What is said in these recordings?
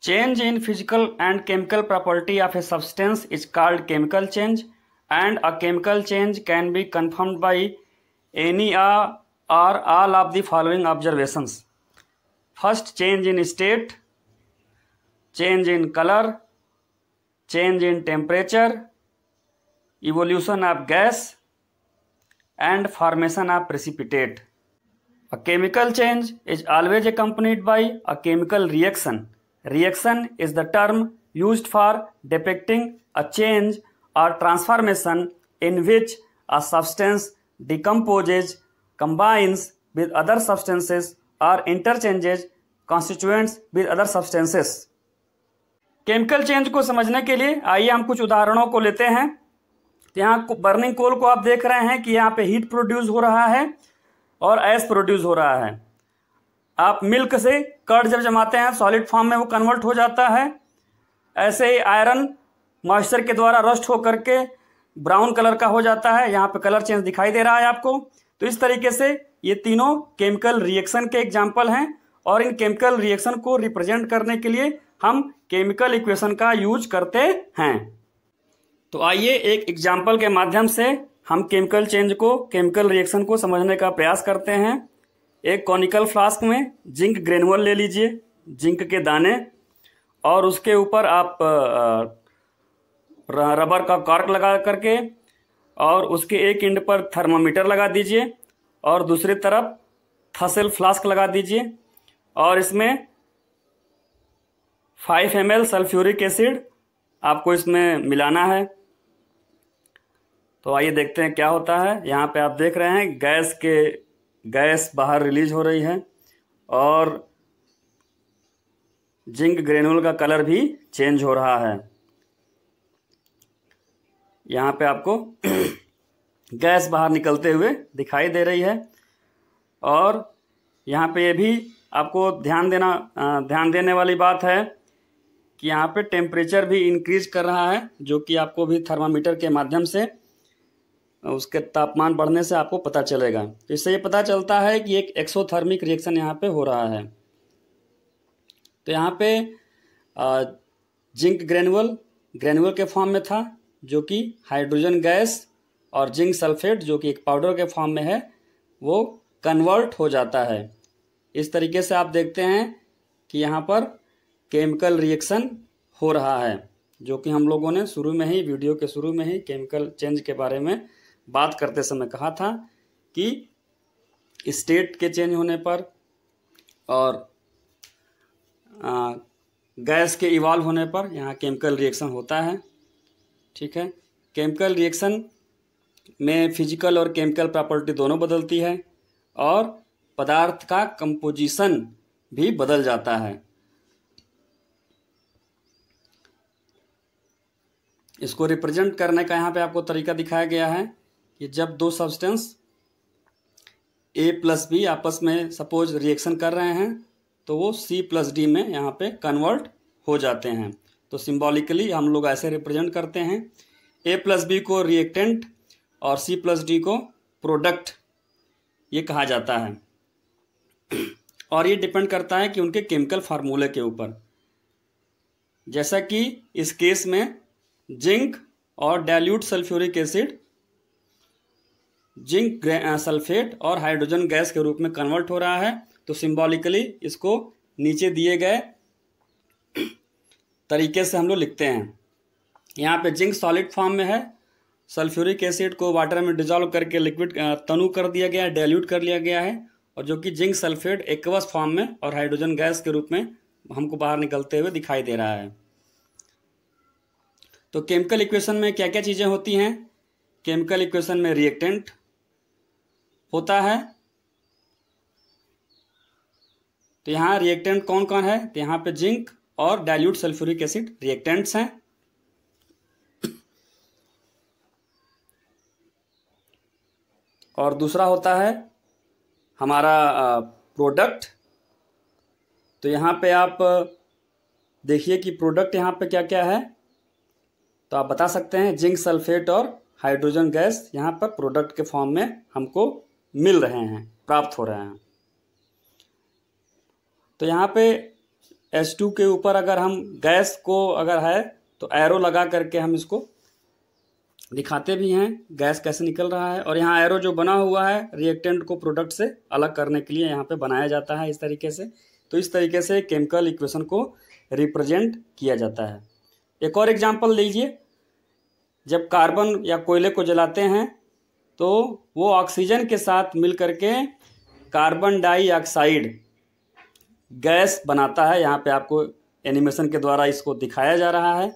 Change in physical and chemical property of a substance is called chemical change, and a chemical change can be confirmed by any or all of the following observations. First, change in state, change in color, change in temperature, evolution of gas, and formation of precipitate. A chemical change is always accompanied by a chemical reaction. Reaction is the term used for depicting a change or transformation in which a substance decomposes, combines with other substances, or interchanges constituents with other substances. Chemical change को समझने के लिए आइए हम कुछ उदाहरणों को लेते हैं। तो यहाँ बर्निंग कोल को आप देख रहे हैं कि यहाँ पे हीट प्रोड्यूस हो रहा है और ऐश प्रोड्यूस हो रहा है। आप मिल्क से कर्ड जब जमाते हैं सॉलिड फॉर्म में वो कन्वर्ट हो जाता है। ऐसे ही आयरन मॉइस्चर के द्वारा रस्ट होकर के ब्राउन कलर का हो जाता है। यहाँ पे कलर चेंज दिखाई दे रहा है आपको। तो इस तरीके से ये तीनों केमिकल रिएक्शन के एग्जाम्पल हैं और इन केमिकल रिएक्शन को रिप्रेजेंट करने के लिए हम केमिकल इक्वेशन का यूज करते हैं। तो आइए एक एग्जाम्पल के माध्यम से हम केमिकल चेंज को, केमिकल रिएक्शन को समझने का प्रयास करते हैं। एक कॉनिकल फ्लास्क में जिंक ग्रेनुअल ले लीजिए, जिंक के दाने, और उसके ऊपर आप रबर का कॉर्क लगा करके और उसके एक एंड पर थर्मामीटर लगा दीजिए और दूसरी तरफ थर्सल फ्लास्क लगा दीजिए और इसमें 5 ml सल्फ्यूरिक एसिड आपको इसमें मिलाना है। तो आइए देखते हैं क्या होता है। यहाँ पे आप देख रहे हैं गैस बाहर रिलीज हो रही है और जिंक ग्रेनुअल का कलर भी चेंज हो रहा है। यहाँ पे आपको गैस बाहर निकलते हुए दिखाई दे रही है और यहाँ पे ये भी आपको ध्यान देने वाली बात है कि यहाँ पे टेम्परेचर भी इंक्रीज कर रहा है, जो कि आपको भी थर्मामीटर के माध्यम से उसके तापमान बढ़ने से आपको पता चलेगा। तो इससे ये पता चलता है कि एक एक्सोथर्मिक रिएक्शन यहाँ पे हो रहा है। तो यहाँ पे जिंक ग्रेनुअल के फॉर्म में था, जो कि हाइड्रोजन गैस, और जिंक सल्फेट जो कि एक पाउडर के फॉर्म में है, वो कन्वर्ट हो जाता है। इस तरीके से आप देखते हैं कि यहाँ पर केमिकल रिएक्शन हो रहा है, जो कि हम लोगों ने वीडियो के शुरू में ही केमिकल चेंज के बारे में बात करते समय कहा था कि स्टेट के चेंज होने पर और गैस के इवॉल्व होने पर यहाँ केमिकल रिएक्शन होता है। ठीक है, केमिकल रिएक्शन में फिजिकल और केमिकल प्रॉपर्टी दोनों बदलती है और पदार्थ का कंपोजिशन भी बदल जाता है। इसको रिप्रेजेंट करने का यहाँ पे आपको तरीका दिखाया गया है कि जब दो सब्सटेंस A प्लस बी आपस में सपोज रिएक्शन कर रहे हैं तो वो C प्लस डी में यहाँ पे कन्वर्ट हो जाते हैं। तो सिंबॉलिकली हम लोग ऐसे रिप्रेजेंट करते हैं, A प्लस बी को रिएक्टेंट और C प्लस डी को प्रोडक्ट ये कहा जाता है। और ये डिपेंड करता है कि उनके केमिकल फार्मूले के ऊपर। जैसा कि इस केस में जिंक और dilute sulphuric acid zinc sulphate और हाइड्रोजन गैस के रूप में कन्वर्ट हो रहा है। तो सिंबॉलिकली इसको नीचे दिए गए तरीके से हम लोग लिखते हैं। यहाँ पे जिंक सॉलिड फॉर्म में है, सल्फ्यूरिक एसिड को वाटर में डिजॉल्व करके लिक्विड तनु कर दिया गया है, डाइल्यूट कर लिया गया है, और जो कि जिंक सल्फेट एक्वस फॉर्म में और हाइड्रोजन गैस के रूप में हमको बाहर निकलते हुए दिखाई दे रहा है। तो केमिकल इक्वेशन में क्या क्या चीज़ें होती हैं? केमिकल इक्वेशन में रिएक्टेंट होता है। तो यहाँ रिएक्टेंट कौन कौन है? तो यहाँ पे जिंक और डाइल्यूट सल्फ्यूरिक एसिड रिएक्टेंट्स हैं। और दूसरा होता है हमारा प्रोडक्ट। तो यहाँ पे आप देखिए कि प्रोडक्ट यहाँ पे क्या क्या है। तो आप बता सकते हैं जिंक सल्फेट और हाइड्रोजन गैस यहाँ पर प्रोडक्ट के फॉर्म में हमको मिल रहे हैं, प्राप्त हो रहे हैं। तो यहाँ पे H2 के ऊपर अगर हम गैस को अगर है तो एरो लगा करके हम इसको दिखाते भी हैं गैस कैसे निकल रहा है। और यहाँ एरो जो बना हुआ है रिएक्टेंट को प्रोडक्ट से अलग करने के लिए यहाँ पे बनाया जाता है इस तरीके से। तो इस तरीके से केमिकल इक्वेशन को रिप्रेजेंट किया जाता है। एक और एग्जांपल लीजिए, जब कार्बन या कोयले को जलाते हैं तो वो ऑक्सीजन के साथ मिल करके कार्बन डाइऑक्साइड गैस बनाता है। यहाँ पे आपको एनिमेशन के द्वारा इसको दिखाया जा रहा है,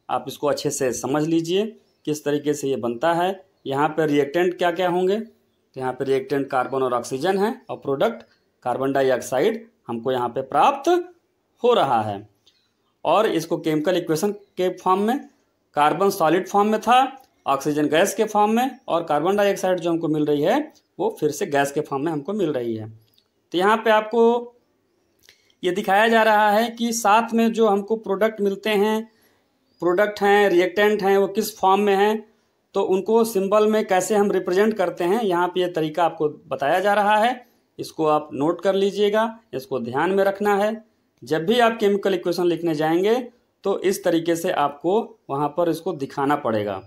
आप इसको अच्छे से समझ लीजिए किस तरीके से ये बनता है। यहाँ पे रिएक्टेंट क्या क्या होंगे, तो यहाँ पे रिएक्टेंट कार्बन और ऑक्सीजन है और प्रोडक्ट कार्बन डाइऑक्साइड हमको यहाँ पे प्राप्त हो रहा है। और इसको केमिकल इक्वेशन के फॉर्म में, कार्बन सॉलिड फॉर्म में था, ऑक्सीजन गैस के फॉर्म में, और कार्बन डाइऑक्साइड जो हमको मिल रही है वो फिर से गैस के फॉर्म में हमको मिल रही है। तो यहाँ पे आपको ये दिखाया जा रहा है कि साथ में जो हमको प्रोडक्ट मिलते हैं, प्रोडक्ट हैं, रिएक्टेंट हैं, वो किस फॉर्म में हैं, तो उनको सिंबल में कैसे हम रिप्रेजेंट करते हैं, यहाँ पे ये तरीका आपको बताया जा रहा है। इसको आप नोट कर लीजिएगा, इसको ध्यान में रखना है। जब भी आप केमिकल इक्वेशन लिखने जाएंगे तो इस तरीके से आपको वहाँ पर इसको दिखाना पड़ेगा।